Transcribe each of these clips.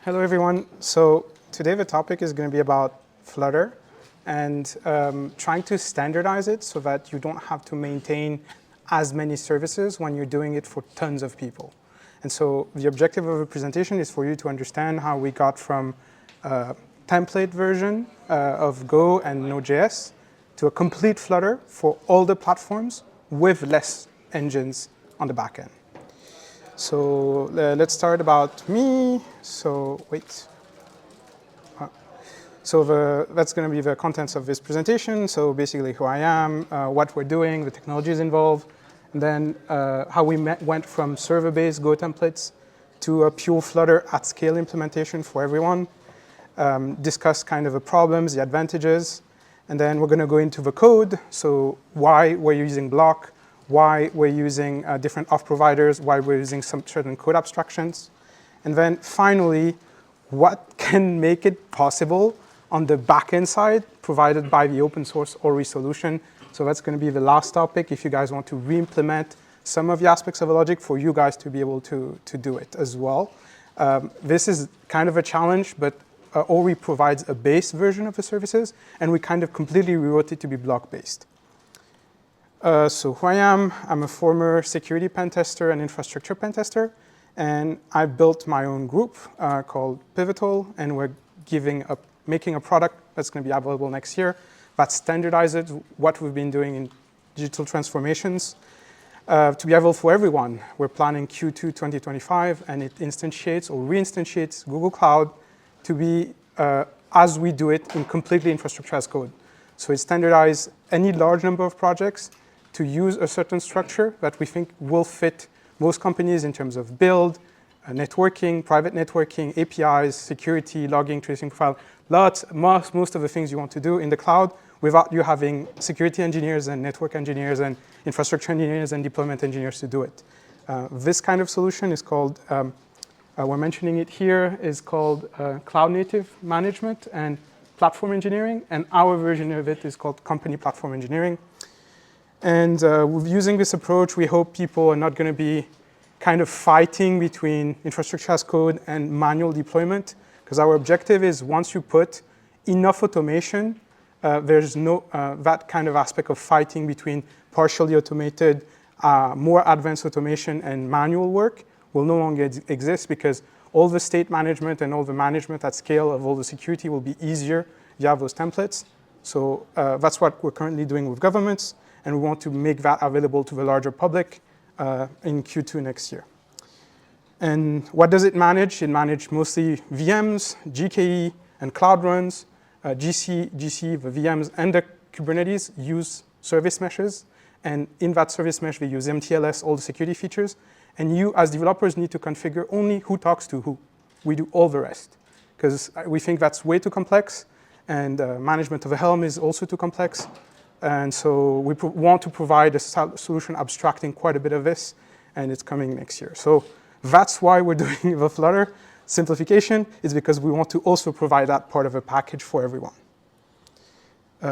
Hello, everyone. So today the topic is going to be about Flutter and trying to standardize it so that you don't have to maintain as many services when you're doing it for tons of people. And so the objective of the presentation is for you to understand how we got from a template version of Go and Node.js to a complete Flutter for all the platforms with less engines on the back end. So let's start about me. So wait. So that's going to be the contents of this presentation. So basically who I am, what we're doing, the technologies involved, and then how we went from server-based Go templates to a pure Flutter at-scale implementation for everyone, discuss kind of the problems, the advantages, and then we're going to go into the code. So why we're using bloc, why we're using different auth providers, why we're using some certain code abstractions. And then finally, what can make it possible on the backend side provided by the open source Ory solution. So that's going to be the last topic if you guys want to re-implement some of the aspects of the logic for you guys to be able to do it as well. This is kind of a challenge, but Ory provides a base version of the services, and we kind of completely rewrote it to be block-based. So who I am, I'm a former security pen tester and infrastructure pen tester, and I built my own group called Pvotal, and we're making a product that's going to be available next year that standardizes what we've been doing in digital transformations to be available for everyone. We're planning Q2 2025, and it instantiates or re-instantiates Google Cloud to be as we do it in completely infrastructure as code. So it standardizes any large number of projects to use a certain structure that we think will fit most companies in terms of build, networking, private networking, APIs, security, logging, tracing profile, most of the things you want to do in the cloud without you having security engineers and network engineers and infrastructure engineers and deployment engineers to do it. This kind of solution is called, we're mentioning it here, is called cloud native management and platform engineering, and our version of it is called company platform engineering. And using this approach, we hope people are not going to be kind of fighting between infrastructure as code and manual deployment, because our objective is once you put enough automation, there's no that kind of aspect of fighting between partially automated, more advanced automation and manual work will no longer exist, because all the state management and all the management at scale of all the security will be easier via those templates. So that's what we're currently doing with governments, and we want to make that available to the larger public in Q2 next year. And what does it manage? It manages mostly VMs, GKE, and Cloud Runs. GC, the VMs, and the Kubernetes use service meshes. And in that service mesh, they use MTLS, all the security features. And you, as developers, need to configure only who talks to who. We do all the rest, because we think that's way too complex. And management of a Helm is also too complex. And so we want to provide a solution abstracting quite a bit of this, and it's coming next year. So that's why we're doing the Flutter simplification, is because we want to also provide that part of a package for everyone.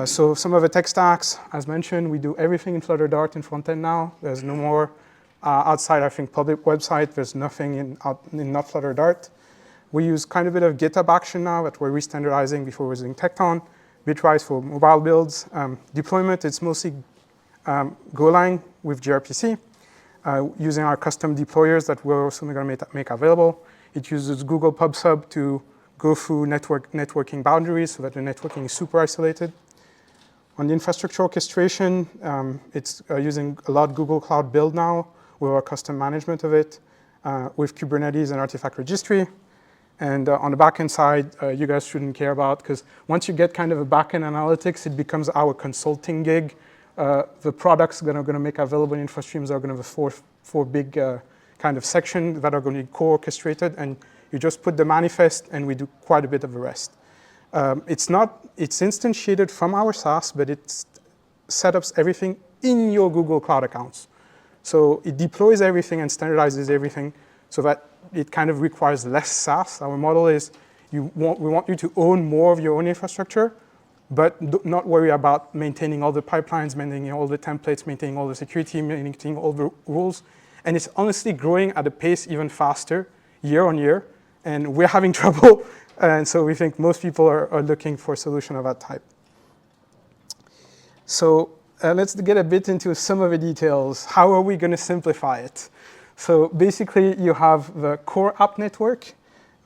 So some of the tech stacks, as mentioned, we do everything in Flutter Dart in frontend now. There's no more outside, I think, public website. There's nothing in not Flutter Dart. We use kind of a bit of GitHub action now that we're re-standardizing before we're using Tekton. Bitwise for mobile builds. Deployment, it's mostly Golang with gRPC, using our custom deployers that we're also going to make available. It uses Google PubSub to go through networking boundaries so that the networking is super isolated. On the infrastructure orchestration, it's using a lot Google Cloud Build now with our custom management of it, with Kubernetes and artifact registry. And on the backend side, you guys shouldn't care about, because once you get kind of a backend analytics, it becomes our consulting gig. The products that are going to make available in InfoStreams are going to have four big kind of sections that are going to be co-orchestrated, and you just put the manifest, and we do quite a bit of the rest. It's instantiated from our SaaS, but it setups everything in your Google Cloud accounts. So it deploys everything and standardizes everything so that it kind of requires less SaaS. Our model is we want you to own more of your own infrastructure, but not worry about maintaining all the pipelines, maintaining all the templates, maintaining all the security, maintaining all the rules. And it's honestly growing at a pace even faster year on year. And we're having trouble, and so we think most people are looking for a solution of that type. So let's get a bit into some of the details. How are we going to simplify it? So basically, you have the core app network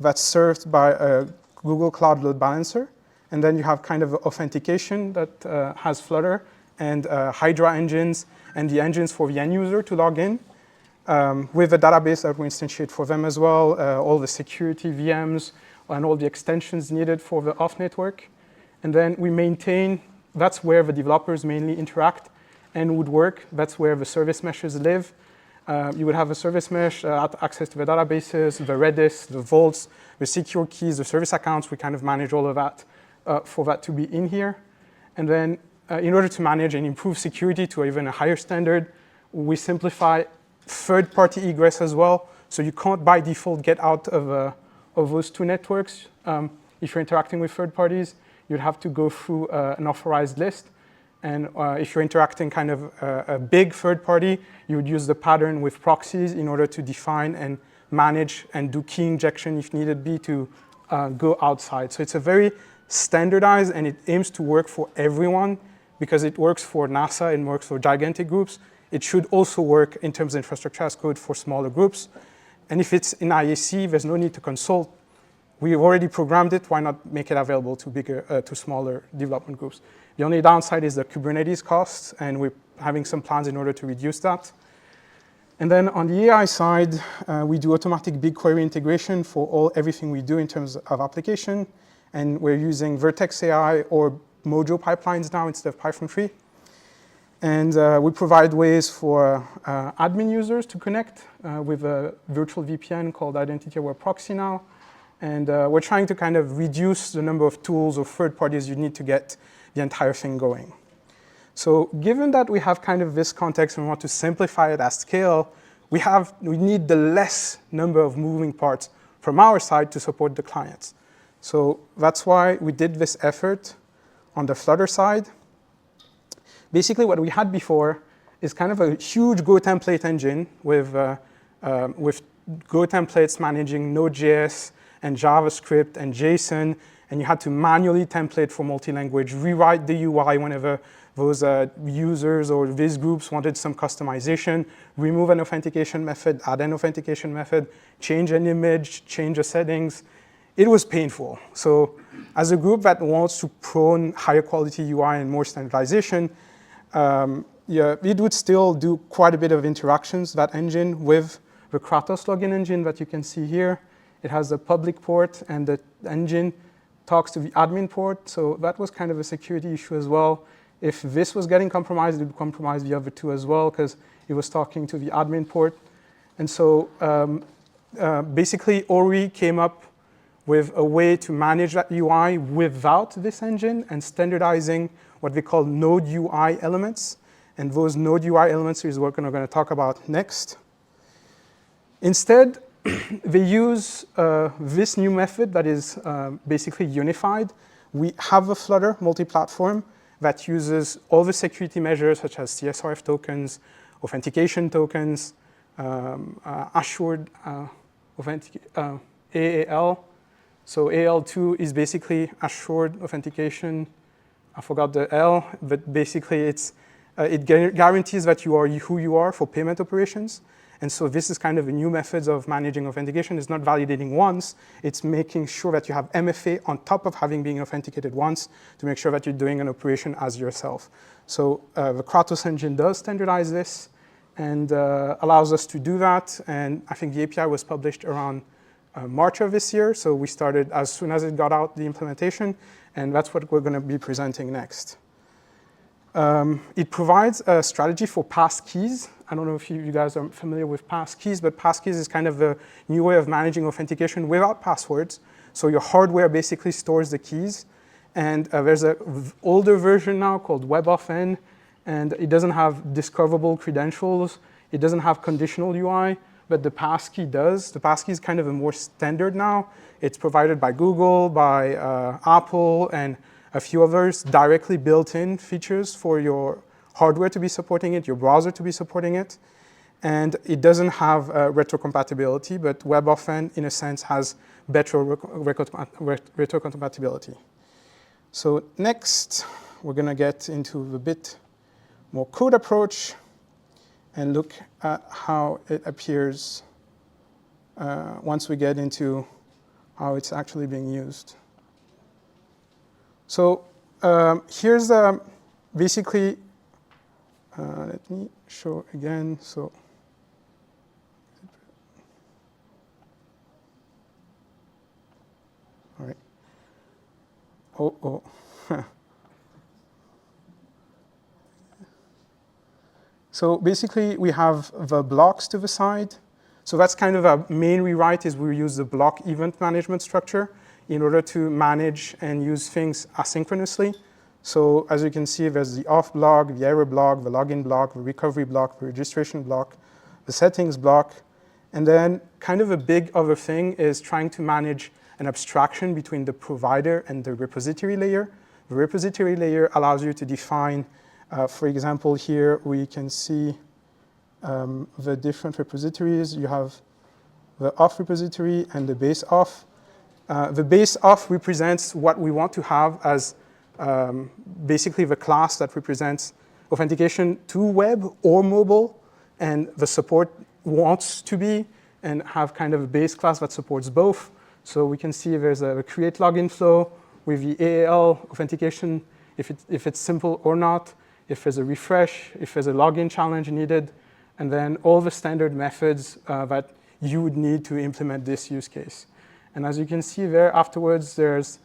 that's served by a Google Cloud Load Balancer. And then you have kind of authentication that has Flutter and Hydra engines and the engines for the end user to log in with a database that we instantiate for them as well, all the security VMs and all the extensions needed for the off network. And then we maintain, that's where the developers mainly interact and would work. That's where the service meshes live. You would have a service mesh, access to the databases, the Redis, the vaults, the secure keys, the service accounts. We kind of manage all of that for that to be in here. And then in order to manage and improve security to even a higher standard, we simplify third-party egress as well. So you can't by default get out of those two networks. If you're interacting with third parties, you'd have to go through an authorized list. And if you're interacting kind of a big third party, you would use the pattern with proxies in order to define and manage and do key injection if needed be to go outside. So it's a very standardized, and it aims to work for everyone because it works for NASA and works for gigantic groups. It should also work in terms of infrastructure as code for smaller groups. And if it's in IAC, there's no need to consult. We've already programmed it. Why not make it available to bigger, to smaller development groups? The only downside is the Kubernetes costs, and we're having some plans in order to reduce that. And then on the AI side, we do automatic BigQuery integration for everything we do in terms of application. And we're using Vertex AI or Mojo pipelines now instead of Python 3. And we provide ways for admin users to connect with a virtual VPN called Identity Aware Proxy now. And we're trying to kind of reduce the number of tools or third parties you need to get the entire thing going. So given that we have kind of this context and we want to simplify it at scale, we need the less number of moving parts from our side to support the clients. So that's why we did this effort on the Flutter side. Basically, what we had before is kind of a huge Go template engine with Go templates managing Node.js and JavaScript and JSON, and you had to manually template for multi-language, rewrite the UI whenever those users or these groups wanted some customization, remove an authentication method, add an authentication method, change an image, change the settings. It was painful. So as a group that wants to prone higher quality UI and more standardization, it would still do quite a bit of interactions, that engine, with the Kratos login engine that you can see here. It has a public port, and the engine talks to the admin port. So that was kind of a security issue as well. If this was getting compromised, it would compromise the other two as well, because it was talking to the admin port. And so basically, Ory came up with a way to manage that UI without this engine and standardizing what we call Node UI elements. And those Node UI elements is what we're going to talk about next. Instead, they use this new method that is basically unified. We have a Flutter multi-platform that uses all the security measures such as CSRF tokens, authentication tokens, assured AAL. So AL2 is basically assured authentication. I forgot the L, but basically it guarantees that you are who you are for payment operations. And so this is kind of a new method of managing authentication. It's not validating once. It's making sure that you have MFA on top of having been authenticated once to make sure that you're doing an operation as yourself. So the Kratos engine does standardize this and allows us to do that. And I think the API was published around March of this year. So we started as soon as it got out, the implementation. And that's what we're going to be presenting next. It provides a strategy for passkeys. I don't know if you guys are familiar with passkeys, but passkeys is kind of the new way of managing authentication without passwords. So your hardware basically stores the keys. And there's an older version now called WebAuthn, and it doesn't have discoverable credentials. It doesn't have conditional UI, but the passkey does. The passkey is kind of a more standard now. It's provided by Google, by Apple, and a few others, directly built-in features for your hardware to be supporting it, your browser to be supporting it. And it doesn't have retrocompatibility, but WebAuthn, in a sense, has better retrocompatibility. So next, we're going to get into the bit more code approach and look at how it appears once we get into how it's actually being used. So here's basically, let me show again. So all right. Oh. So basically, we have the blocks to the side. So that's kind of a main rewrite is we use the block event management structure in order to manage and use things asynchronously. So as you can see, there's the auth block, the error block, the login block, the recovery block, the registration block, the settings block. And then kind of a big other thing is trying to manage an abstraction between the provider and the repository layer. The repository layer allows you to define, for example, here we can see the different repositories. You have the auth repository and the base auth. The base auth represents what we want to have as basically the class that represents authentication to web or mobile, and the support wants to be and have kind of a base class that supports both. So we can see there's a create login flow with the AAL authentication, if it's simple or not, if there's a refresh, if there's a login challenge needed, and then all the standard methods that you would need to implement this use case. And as you can see there, afterwards, there's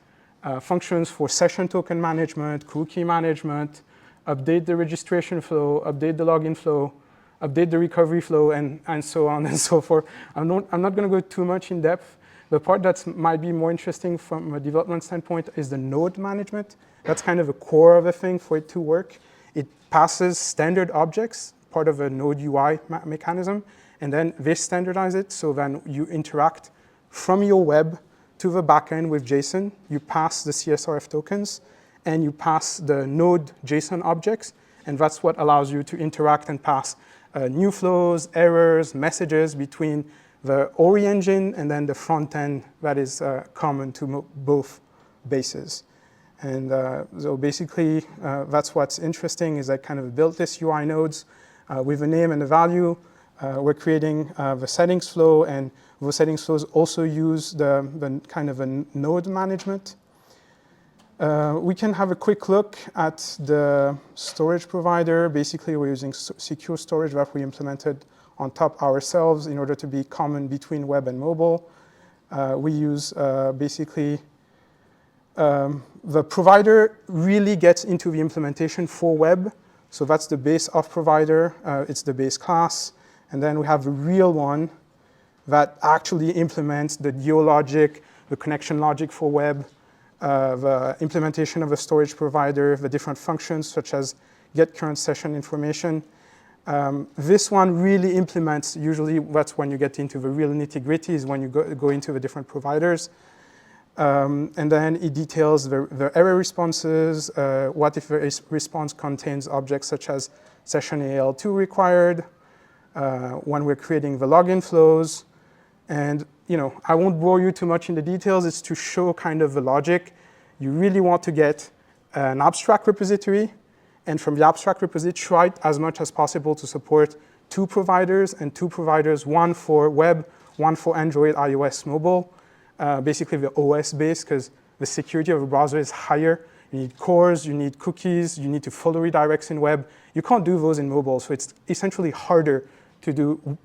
functions for session token management, cookie management, update the registration flow, update the login flow, update the recovery flow, and so on and so forth. I'm not going to go too much in depth. The part that might be more interesting from a development standpoint is the node management. That's kind of the core of the thing for it to work. It passes standard objects, part of a node UI mechanism, and then they standardize it, so then you interact from your web to the backend with JSON. You pass the CSRF tokens, and you pass the node JSON objects, and that's what allows you to interact and pass new flows, errors, messages between the Ory engine and then the front end that is common to both bases. And so basically, that's what's interesting is I kind of built this UI nodes with a name and a value. We're creating the settings flow, and those settings flows also use the kind of a node management. We can have a quick look at the storage provider. Basically, we're using secure storage that we implemented on top ourselves in order to be common between web and mobile. We use basically, the provider really gets into the implementation for web. So that's the base auth provider. It's the base class. And then we have the real one that actually implements the DO logic, the connection logic for web, the implementation of the storage provider, the different functions such as get current session information. This one really implements, usually that's when you get into the real nitty-gritty, is when you go into the different providers. And then it details the error responses, what if the response contains objects such as session AL2 required, when we're creating the login flows. And I won't bore you too much in the details. It's to show kind of the logic. You really want to get an abstract repository, and from the abstract repository, try as much as possible to support two providers, one for web, one for Android, iOS, mobile. Basically the OS base, because the security of a browser is higher. You need cores, you need cookies, you need to follow redirects in web. You can't do those in mobile, so it's essentially harder to do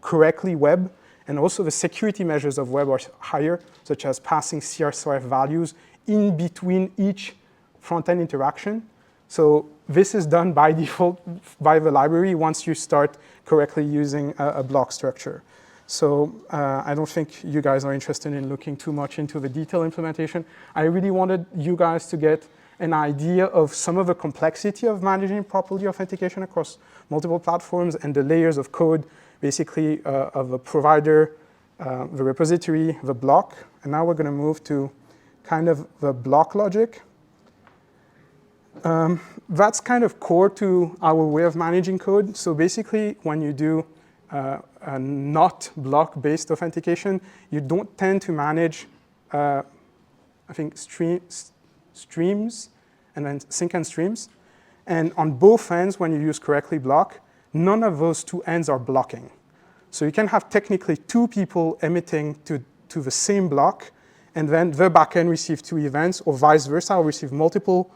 correctly web. And also the security measures of web are higher, such as passing CSRF values in between each front-end interaction. So this is done by default by the library once you start correctly using a block structure. So I don't think you guys are interested in looking too much into the detailed implementation. I really wanted you guys to get an idea of some of the complexity of managing properly authentication across multiple platforms and the layers of code, basically of the provider, the repository, the block. And now we're going to move to kind of the block logic. That's kind of core to our way of managing code. So basically, when you do not block-based authentication, you don't tend to manage, I think, streams and then sync and streams. And on both ends, when you use correctly block, none of those two ends are blocking. So you can have technically two people emitting to the same block, and then the backend receive two events, or vice versa, or receive multiple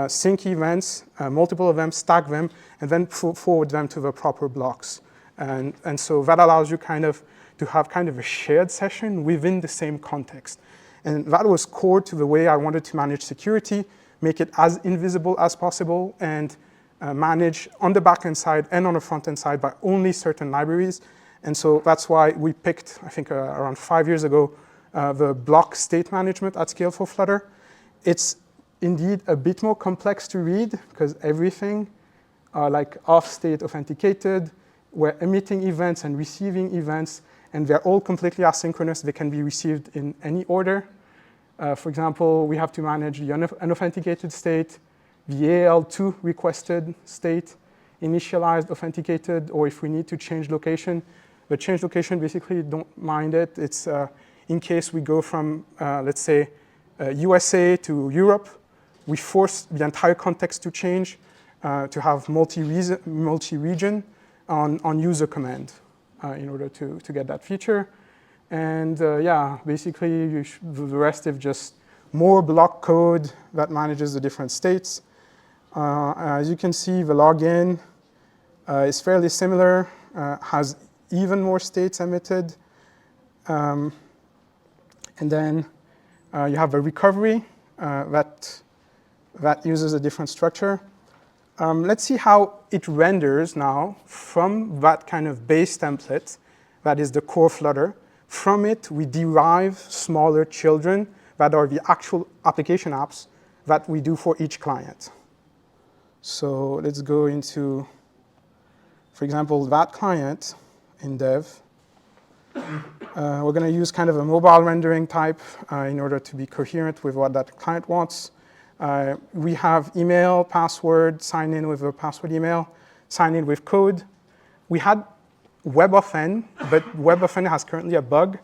sync events, multiple of them, stack them, and then forward them to the proper blocks. And so that allows you to have a shared session within the same context. And that was core to the way I wanted to manage security, make it as invisible as possible, and manage on the backend side and on the front-end side by only certain libraries. And so that's why we picked, I think around 5 years ago, the block state management at scale for Flutter. It's indeed a bit more complex to read because everything are like off-state authenticated. We're emitting events and receiving events, and they're all completely asynchronous. They can be received in any order. For example, we have to manage the unauthenticated state, the AL2 requested state, initialized authenticated, or if we need to change location. The change location, basically, don't mind it. It's in case we go from, let's say, USA to Europe, we force the entire context to change to have multi-region on user command in order to get that feature. And yeah, basically, the rest is just more block code that manages the different states. As you can see, the login is fairly similar, has even more states emitted. And then you have a recovery that uses a different structure. Let's see how it renders now from that kind of base template that is the core Flutter. From it, we derive smaller children that are the actual application apps that we do for each client. So let's go into, for example, that client in dev. We're going to use kind of a mobile rendering type in order to be coherent with what that client wants. We have email, password, sign in with a password email, sign in with code. We had WebAuthn, but WebAuthn has currently a bug.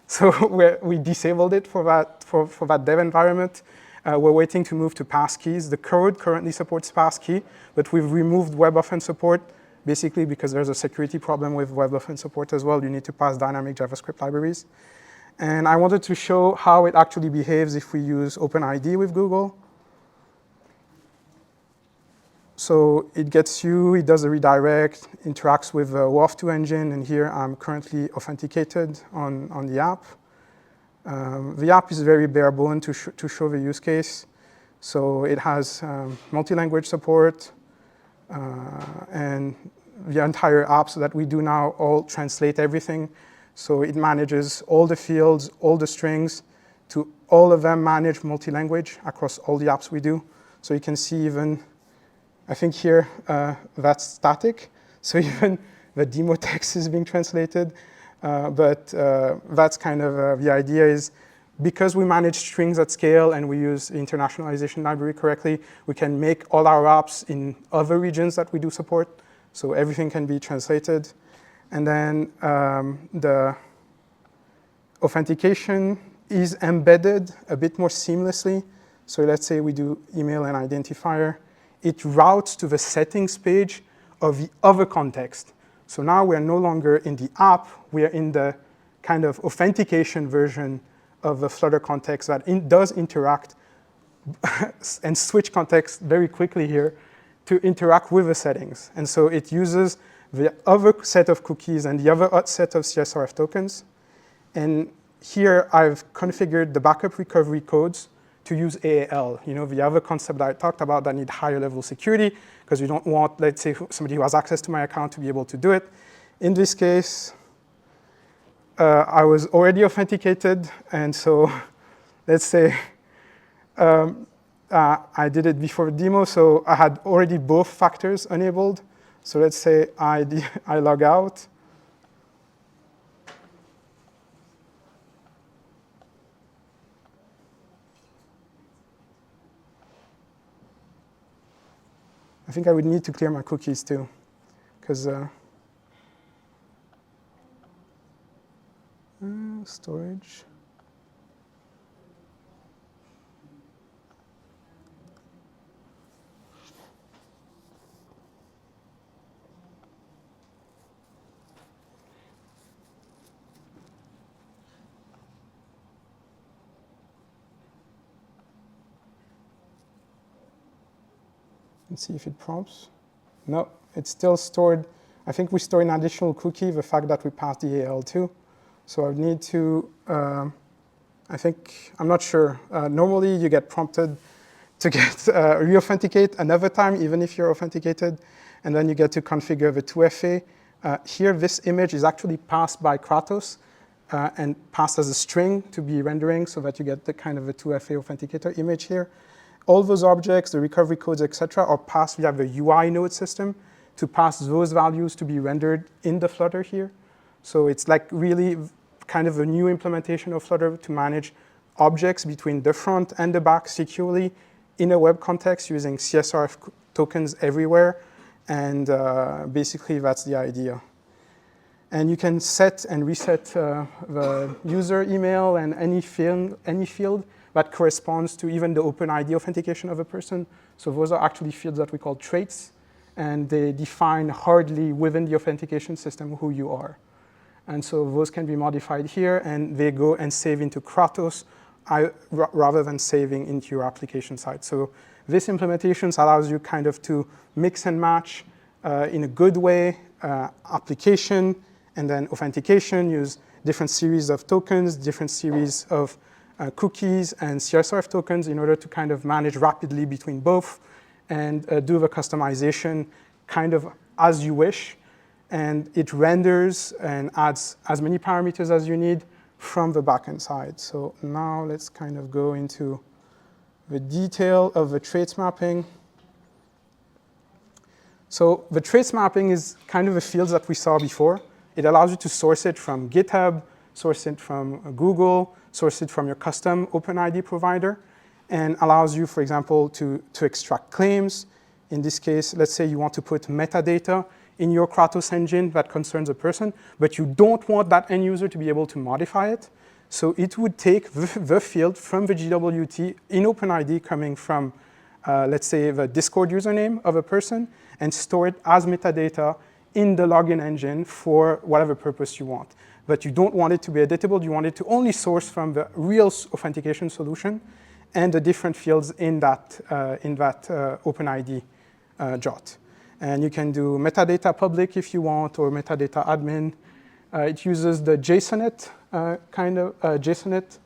So we disabled it for that dev environment. We're waiting to move to passkeys. The code currently supports passkey, but we've removed WebAuthn support, basically because there's a security problem with WebAuthn support as well. You need to pass dynamic JavaScript libraries. And I wanted to show how it actually behaves if we use OpenID with Google. So it gets you, it does a redirect, interacts with the WAF2 engine, and here I'm currently authenticated on the app. The app is very bare bone to show the use case. So it has multi-language support, and the entire app, so that we do now all translate everything. So it manages all the fields, all the strings, to all of them manage multi-language across all the apps we do. So you can see even, I think here, that's static. So even the demo text is being translated. But that's kind of the idea is, because we manage strings at scale and we use the internationalization library correctly, we can make all our apps in other regions that we do support. So everything can be translated. And then the authentication is embedded a bit more seamlessly. So let's say we do email and identifier. It routes to the settings page of the other context. So now we're no longer in the app. We are in the kind of authentication version of the Flutter context that does interact and switch context very quickly here to interact with the settings. And so it uses the other set of cookies and the other set of CSRF tokens. And here I've configured the backup recovery codes to use AAL, the other concept that I talked about that need higher level security, because we don't want, let's say, somebody who has access to my account to be able to do it. In this case, I was already authenticated, and so let's say I did it before the demo, so I had already both factors enabled. So let's say I log out. I think I would need to clear my cookies too, because Storage. Let's see if it prompts. No, it's still stored. I think we store an additional cookie, the fact that we passed the AL2. So I need to, I'm not sure. Normally you get prompted to get re-authenticate another time, even if you're authenticated, and then you get to configure the 2FA. Here, this image is actually passed by Kratos and passed as a string to be rendering so that you get the kind of a 2FA authenticator image here. All those objects, the recovery codes, etc., are passed via the UI node system to pass those values to be rendered in the Flutter here. So it's like really kind of a new implementation of Flutter to manage objects between the front and the back securely in a web context using CSRF tokens everywhere. And basically, that's the idea. And you can set and reset the user email and any field that corresponds to even the OpenID authentication of a person. So those are actually fields that we call traits, and they define hardly within the authentication system who you are. And so those can be modified here, and they go and save into Kratos rather than saving into your application side. So this implementation allows you kind of to mix and match in a good way application and then authentication, use different series of tokens, different series of cookies and CSRF tokens in order to kind of manage rapidly between both and do the customization kind of as you wish. And it renders and adds as many parameters as you need from the backend side. So now let's kind of go into the detail of the traits mapping. So the traits mapping is kind of the fields that we saw before. It allows you to source it from GitHub, source it from Google, source it from your custom OpenID provider, and allows you, for example, to extract claims. In this case, let's say you want to put metadata in your Kratos engine that concerns a person, but you don't want that end user to be able to modify it. So it would take the field from the GWT in OpenID coming from, let's say, the Discord username of a person and store it as metadata in the login engine for whatever purpose you want. But you don't want it to be editable. You want it to only source from the real authentication solution and the different fields in that OpenID JOT. And you can do metadata public if you want, or metadata admin. It uses the JSONet JSONet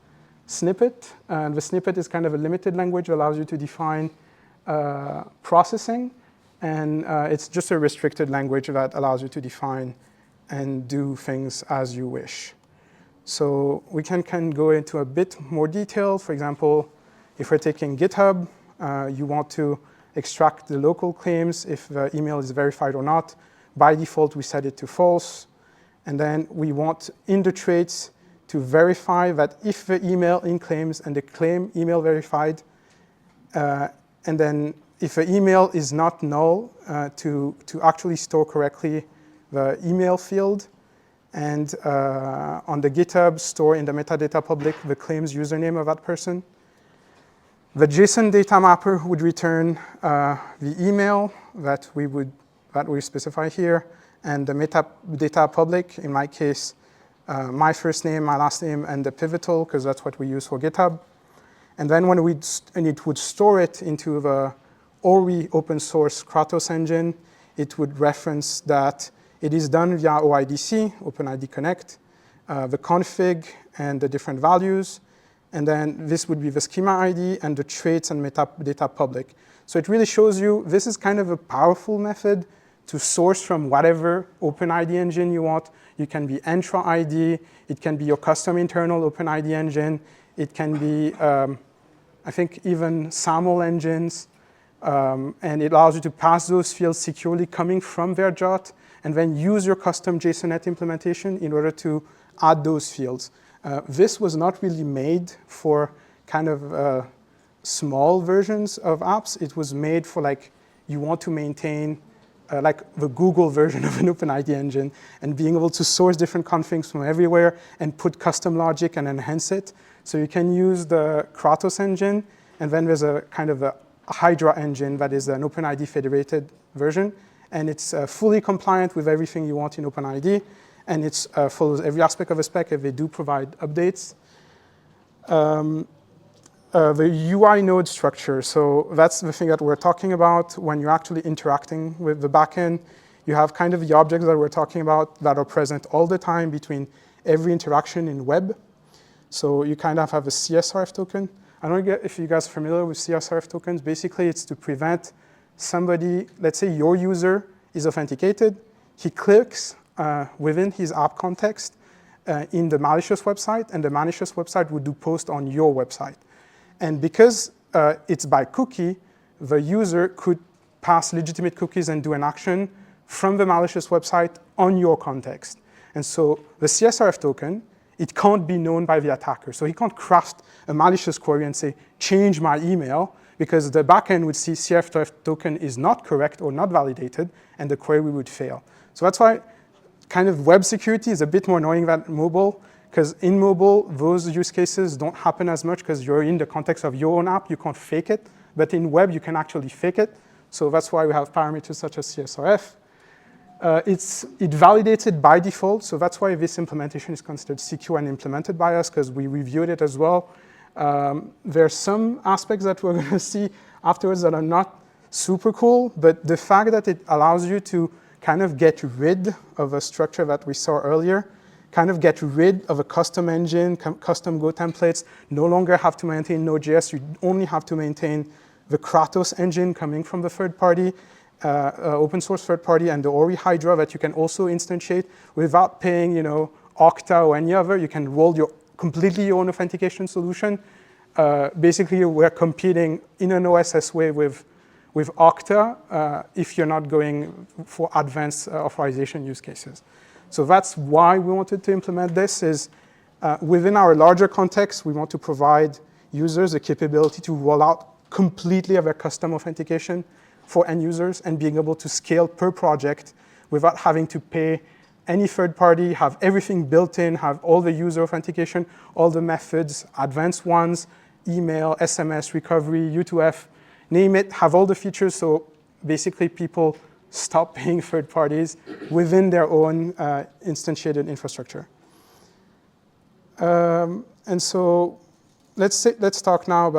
snippet. And the snippet is kind of a limited language that allows you to define processing. And it's just a restricted language that allows you to define and do things as you wish. So we can go into a bit more detail. For example, if we're taking GitHub, you want to extract the local claims if the email is verified or not. By default, we set it to false. And then we want in the traits to verify that if the email in claims and the claim email verified, and then if the email is not null, to actually store correctly the email field. And on the GitHub, store in the metadata public the claims username of that person. The JSON data mapper would return the email that we specify here, and the metadata public, in my case, my first name, my last name, and the Pvotal, because that's what we use for GitHub. And then it would store it into the Ory open source Kratos engine. It would reference that it is done via OIDC, OpenID Connect, the config, and the different values. And then this would be the schema ID and the traits and metadata public. So it really shows you this is kind of a powerful method to source from whatever OpenID engine you want. You can be Entra ID. It can be your custom internal OpenID engine. It can be, I think, even SAML engines. And it allows you to pass those fields securely coming from their JOT and then use your custom JSONet implementation in order to add those fields. This was not really made for kind of small versions of apps. It was made for like you want to maintain like the Google version of an OpenID engine, and being able to source different configs from everywhere and put custom logic and enhance it. So you can use the Kratos engine, and then there's a kind of a Hydra engine that is an OpenID federated version, and it's fully compliant with everything you want in OpenID, and it follows every aspect of the spec, and they do provide updates. The UI node structure, so that's the thing that we're talking about when you're actually interacting with the backend. You have kind of the objects that we're talking about that are present all the time between every interaction in web. So you kind of have a CSRF token. I don't know if you guys are familiar with CSRF tokens. Basically, it's to prevent somebody, let's say your user is authenticated, he clicks within his app context in the malicious website, and the malicious website would do post on your website. And because it's by cookie, the user could pass legitimate cookies and do an action from the malicious website on your context. And so the CSRF token, it can't be known by the attacker. So he can't craft a malicious query and say, change my email, because the backend would see CSRF token is not correct or not validated, and the query would fail. So that's why kind of web security is a bit more annoying than mobile, because in mobile, those use cases don't happen as much because you're in the context of your own app, you can't fake it. But in web, you can actually fake it. So that's why we have parameters such as CSRF. It validated by default, so that's why this implementation is considered secure and implemented by us, because we reviewed it as well. There are some aspects that we're going to see afterwards that are not super cool, but the fact that it allows you to kind of get rid of a structure that we saw earlier, kind of get rid of a custom engine, custom Go templates, no longer have to maintain Node.js, you only have to maintain the Kratos engine coming from the third party, open source third party, and the Ory Hydra that you can also instantiate without paying, Okta or any other. You can roll completely your own authentication solution. Basically, we're competing in an OSS way with Okta if you're not going for advanced authorization use cases. So that's why we wanted to implement this, is within our larger context, we want to provide users the capability to roll out completely of their custom authentication for end users and being able to scale per project without having to pay any third party, have everything built in, have all the user authentication, all the methods, advanced ones, email, SMS, recovery, U2F, name it, have all the features, so basically people stop paying third parties within their own instantiated infrastructure. And so let's talk now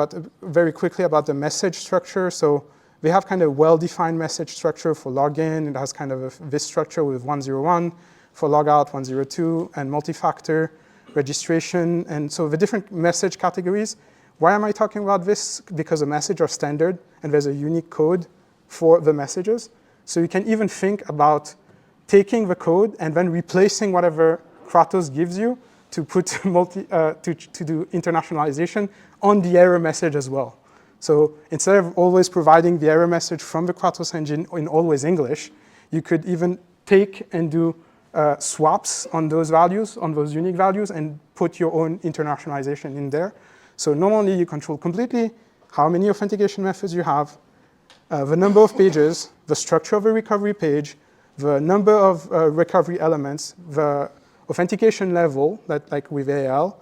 very quickly about the message structure. So we have kind of well-defined message structure for login. It has kind of this structure with 101, for logout 102, and multi-factor registration. And so the different message categories. Why am I talking about this? Because the messages are standard, and there's a unique code for the messages. So you can even think about taking the code and then replacing whatever Kratos gives you to put to do internationalization on the error message as well. So instead of always providing the error message from the Kratos engine in always English, you could even take and do swaps on those values, on those unique values, and put your own internationalization in there. So not only you control completely how many authentication methods you have, the number of pages, the structure of a recovery page, the number of recovery elements, the authentication level, like with AL,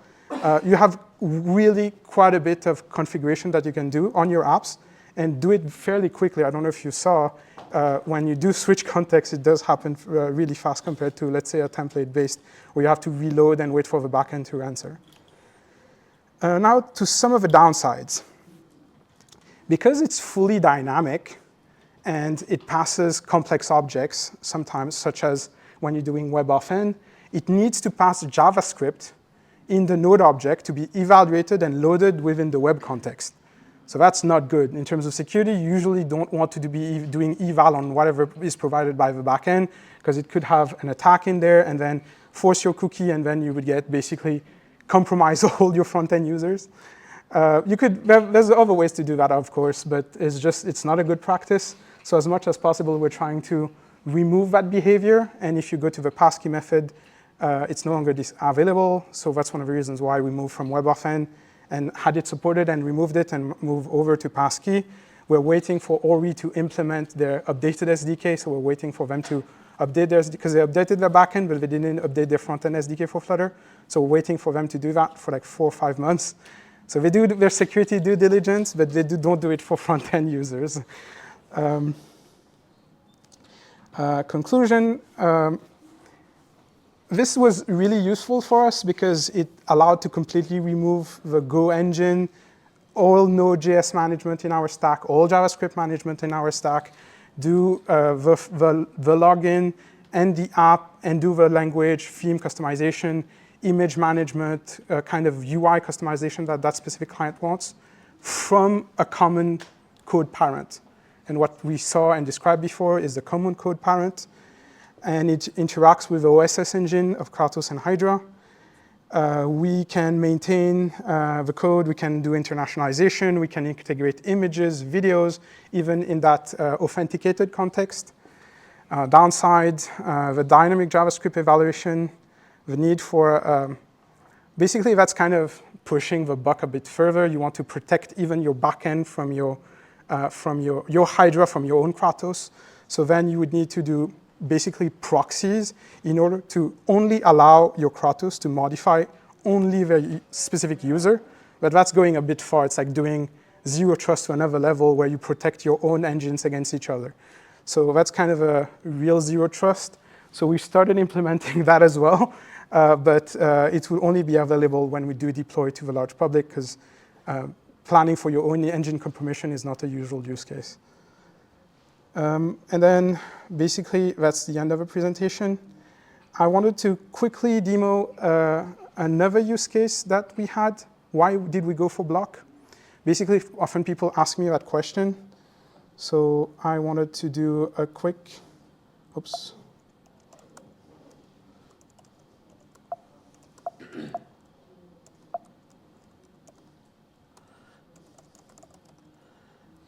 you have really quite a bit of configuration that you can do on your apps and do it fairly quickly. I don't know if you saw, when you do switch context, it does happen really fast compared to, let's say, a template-based, where you have to reload and wait for the backend to answer. Now to some of the downsides. Because it's fully dynamic and it passes complex objects sometimes, such as when you're doing WebAuthn, it needs to pass JavaScript in the node object to be evaluated and loaded within the web context. So that's not good. In terms of security, you usually don't want to be doing eval on whatever is provided by the backend, because it could have an attack in there and then force your cookie, and then you would get basically compromise all your front-end users. There's other ways to do that, of course, but it's not a good practice. So as much as possible, we're trying to remove that behavior. And if you go to the passkey method, it's no longer available. So that's one of the reasons why we moved from WebAuthn and had it supported and removed it and moved over to passkey. We're waiting for Ory to implement their updated SDK, so we're waiting for them to update theirs, because they updated their backend, but they didn't update their front-end SDK for Flutter. So we're waiting for them to do that for like 4 or 5 months. So they do their security due diligence, but they don't do it for front-end users. Conclusion, this was really useful for us because it allowed to completely remove the Go engine, all Node.js management in our stack, all JavaScript management in our stack, do the login and the app, and do the language, theme customization, image management, kind of UI customization that that specific client wants from a common code parent. And what we saw and described before is the common code parent, and it interacts with the OSS engine of Kratos and Hydra. We can maintain the code, we can do internationalization, we can integrate images, videos, even in that authenticated context. Downside, the dynamic JavaScript evaluation, the need for, basically that's kind of pushing the buck a bit further. You want to protect even your backend from your Hydra, from your own Kratos. So then you would need to do basically proxies in order to only allow your Kratos to modify only the specific user. But that's going a bit far. It's like doing zero trust to another level where you protect your own engines against each other. So that's kind of a real zero trust. So we started implementing that as well. But it will only be available when we do deploy to the large public, because planning for your own engine compromission is not a usual use case. And then basically that's the end of the presentation. I wanted to quickly demo another use case that we had. Why did we go for bloc? Basically, often people ask me that question. So I wanted to do a quick, oops.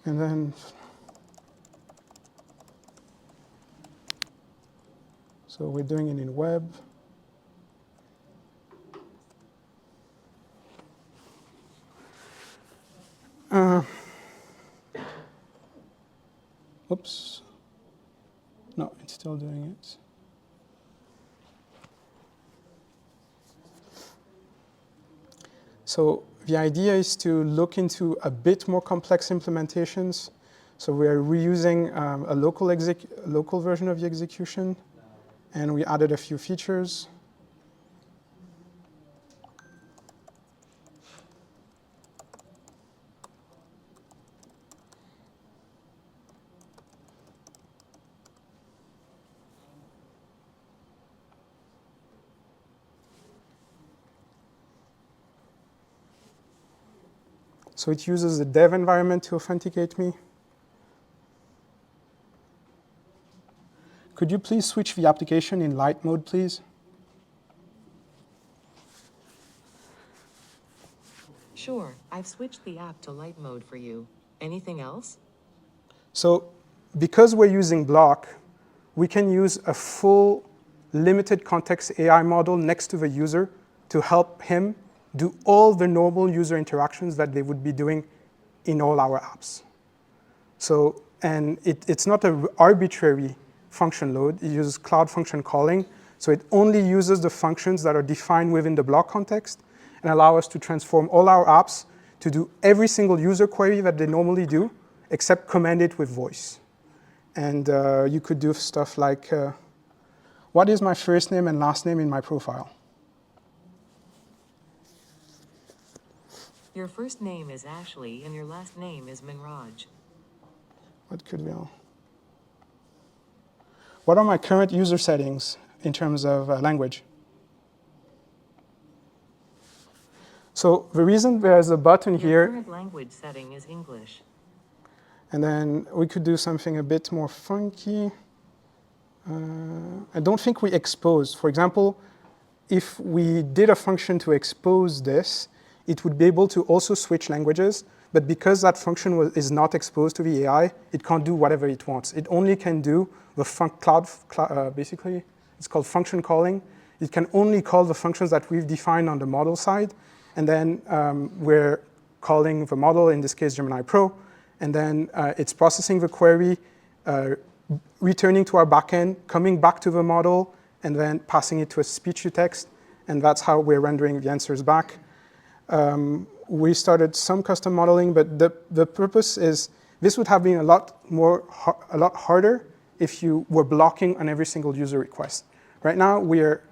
And then, so we're doing it in web. Oops. No, it's still doing it. So the idea is to look into a bit more complex implementations. So we're reusing a local version of the execution, and we added a few features. So it uses the dev environment to authenticate me. Could you please switch the application in light mode, please? Sure, I've switched the app to light mode for you. Anything else? So because we're using bloc, we can use a full limited context AI model next to the user to help him do all the normal user interactions that they would be doing in all our apps. So, and it's not an arbitrary function load. It uses cloud function calling. So it only uses the functions that are defined within the bloc context and allow us to transform all our apps to do every single user query that they normally do, except command it with voice. And you could do stuff like, what is my first name and last name in my profile? Your first name is Ashley and your last name is Manraj. What could we all? What are my current user settings in terms of language? So the reason there's a button here. Your current language setting is English. And then we could do something a bit more funky. I don't think we expose. For example, if we did a function to expose this, it would be able to also switch languages. But because that function is not exposed to the AI, it can't do whatever it wants. It only can do the basically, it's called function calling. It can only call the functions that we've defined on the model side. And then we're calling the model, in this case Gemini Pro, and then it's processing the query, returning to our backend, coming back to the model, and then passing it to a speech-to-text, and that's how we're rendering the answers back. We started some custom modeling, but the purpose is this would have been a lot harder if you were blocking on every single user request. Right now, we're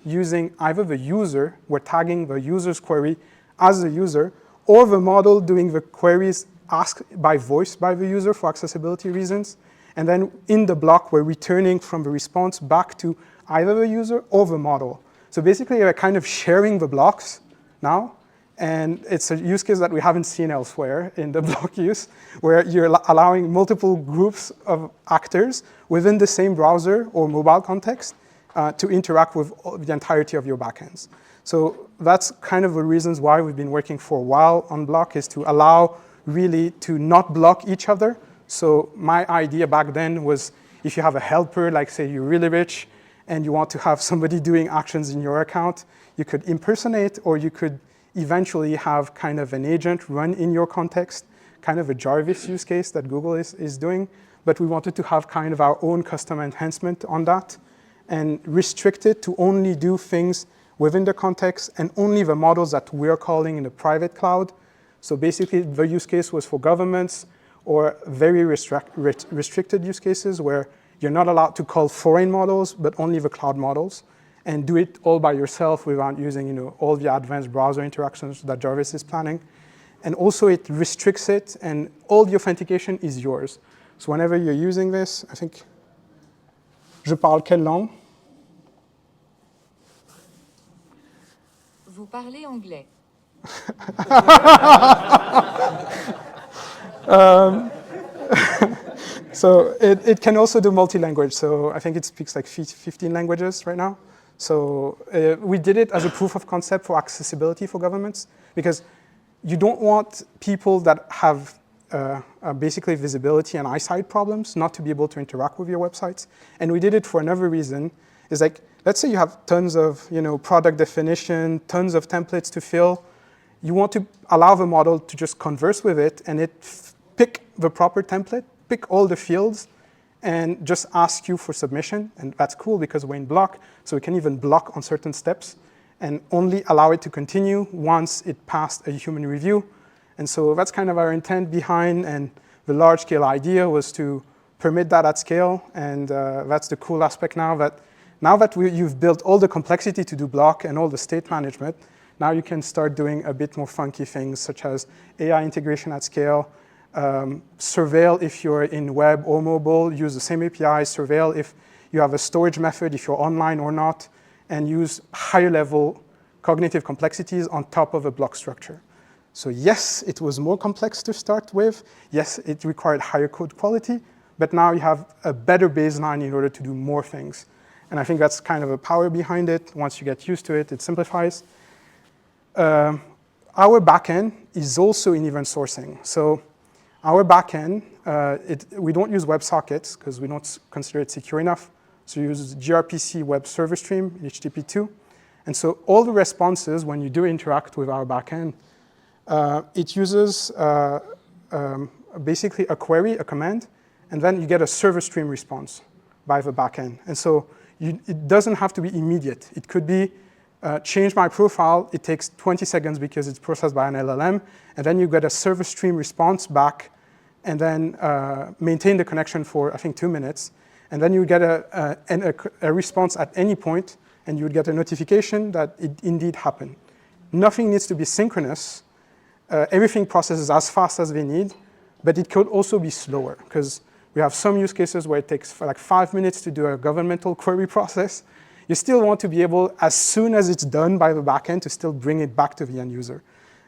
using either the user, we're tagging the user's query as the user, or the model doing the queries asked by voice by the user for accessibility reasons. And then in the block, we're returning from the response back to either the user or the model. So basically, we're kind of sharing the blocks now. And it's a use case that we haven't seen elsewhere in the block use, where you're allowing multiple groups of actors within the same browser or mobile context to interact with the entirety of your backends. So that's kind of the reasons why we've been working for a while on block, is to allow really to not block each other. So my idea back then was, if you have a helper, like say you're really rich, and you want to have somebody doing actions in your account, you could impersonate, or you could eventually have kind of an agent run in your context, kind of a Jarvis use case that Google is doing. But we wanted to have kind of our own custom enhancement on that and restrict it to only do things within the context and only the models that we're calling in the private cloud. So basically, the use case was for governments or very restricted use cases where you're not allowed to call foreign models, but only the cloud models, and do it all by yourself without using all the advanced browser interactions that Jarvis is planning. And also it restricts it, and all the authentication is yours. So whenever you're using this, I think, je parle quelle langue? Vous parlez anglais. So it can also do multi-language. So I think it speaks like 15 languages right now. So we did it as a proof of concept for accessibility for governments, because you don't want people that have basically visibility and eyesight problems not to be able to interact with your websites. And we did it for another reason. Is like, let's say you have tons of product definition, tons of templates to fill. You want to allow the model to just converse with it, and it pick the proper template, pick all the fields, and just ask you for submission. And that's cool because we're in block, so we can even block on certain steps and only allow it to continue once it passed a human review. And so that's kind of our intent behind, and the large scale idea was to permit that at scale. And that's the cool aspect now that you've built all the complexity to do block and all the state management, now you can start doing a bit more funky things, such as AI integration at scale, surveil if you're in web or mobile, use the same API, surveil if you have a storage method, if you're online or not, and use higher level cognitive complexities on top of a block structure. So yes, it was more complex to start with. Yes, it required higher code quality, but now you have a better baseline in order to do more things. And I think that's kind of a power behind it. Once you get used to it, it simplifies. Our backend is also in event sourcing. So our backend, we don't use WebSockets because we don't consider it secure enough. So we use gRPC web server stream, HTTP2. And so all the responses, when you do interact with our backend, it uses basically a query, a command, and then you get a server stream response by the backend. And so it doesn't have to be immediate. It could be change my profile. It takes 20 seconds because it's processed by an LLM. And then you get a server stream response back, and then maintain the connection for, I think, 2 minutes. And then you get a response at any point, and you would get a notification that it indeed happened. Nothing needs to be synchronous. Everything processes as fast as they need, but it could also be slower, because we have some use cases where it takes like 5 minutes to do a governmental query process. You still want to be able, as soon as it's done by the backend, to still bring it back to the end user.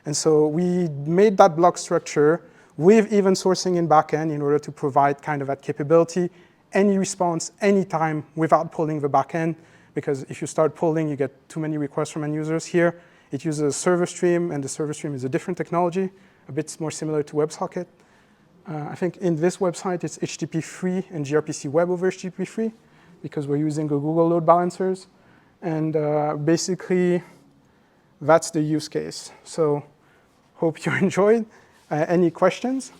And so we made that block structure with event sourcing in backend in order to provide kind of that capability, any response, anytime, without pulling the backend. Because if you start pulling, you get too many requests from end users. Here, it uses a server stream, and the server stream is a different technology, a bit more similar to WebSocket. I think in this website, it's HTTP3 and gRPC web over HTTP3, because we're using the Google load balancers. And basically, that's the use case. So hope you enjoyed. Any questions?